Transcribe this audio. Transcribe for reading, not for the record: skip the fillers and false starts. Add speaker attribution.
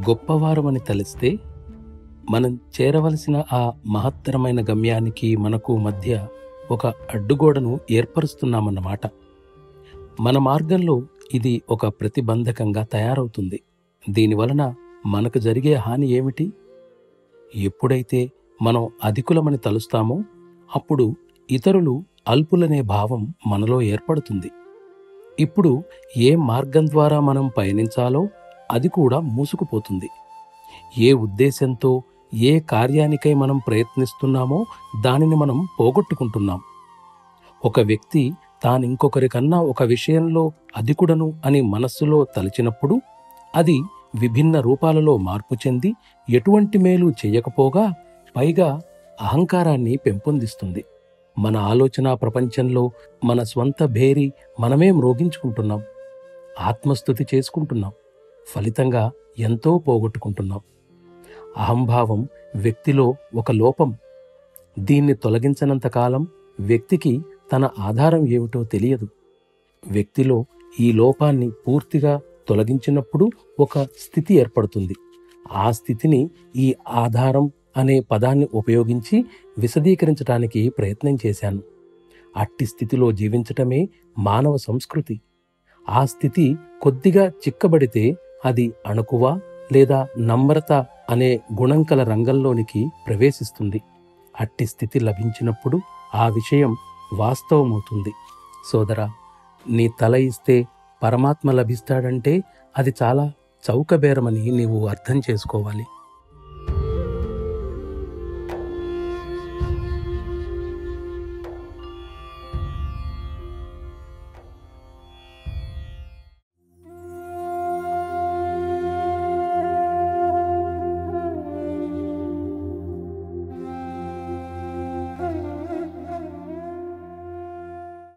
Speaker 1: గొప్పవారమని తలిస్తే మనం చేరవలసిన ఆ మహత్తరమైన గమ్యానికి మనకు మధ్య ఒక అడ్డుగోడను ఏర్పరుస్తున్నామన్నమాట. మన మార్గంలో ఇది ఒక ప్రతిబంధకంగా తయారవుతుంది. దీనివలన మనకు జరిగే హాని ఏమిటి? ఎప్పుడైతే మనం అధికులమని తలుస్తామో అప్పుడు ఇతరులు అల్పులనే భావం మనలో ఏర్పడుతుంది. ఇప్పుడు ఏ మార్గం ద్వారా మనం పయనించాలో అది కూడా మూసుకుపోతుంది. ఏ ఉద్దేశంతో ఏ కార్యానికై మనం ప్రయత్నిస్తున్నామో దానిని మనం పోగొట్టుకుంటున్నాం. ఒక వ్యక్తి తానింకొకరికన్నా ఒక విషయంలో అధికుడను అని మనస్సులో తలచినప్పుడు అది విభిన్న రూపాలలో మార్పు చెంది ఎటువంటి మేలు చేయకపోగా పైగా అహంకారాన్ని పెంపొందిస్తుంది. మన ఆలోచన ప్రపంచంలో మన స్వంత భేరి మనమే మ్రోగించుకుంటున్నాం, ఆత్మస్తుతి చేసుకుంటున్నాం. ఫలితంగా ఎంతో పోగొట్టుకుంటున్నాం. అహంభావం వ్యక్తిలో ఒక లోపం. దీన్ని తొలగించనంతకాలం వ్యక్తికి తన ఆధారం ఏమిటో తెలియదు. వ్యక్తిలో ఈ లోపాన్ని పూర్తిగా తొలగించినప్పుడు ఒక స్థితి ఏర్పడుతుంది. ఆ స్థితిని ఈ ఆధారం అనే పదాన్ని ఉపయోగించి విశదీకరించడానికి ప్రయత్నం చేశాను. అట్టి స్థితిలో జీవించటమే మానవ సంస్కృతి. ఆ స్థితి కొద్దిగా చిక్కబడితే అది అణకువ లేదా నమ్రత అనే గుణంకల రంగంలోనికి ప్రవేశిస్తుంది. అట్టి స్థితి లభించినప్పుడు ఆ విషయం వాస్తవమవుతుంది. సోదరా, నీ తల ఇస్తే పరమాత్మ లభిస్తాడంటే అది చాలా చౌకబేరమని నీవు అర్థం చేసుకోవాలి.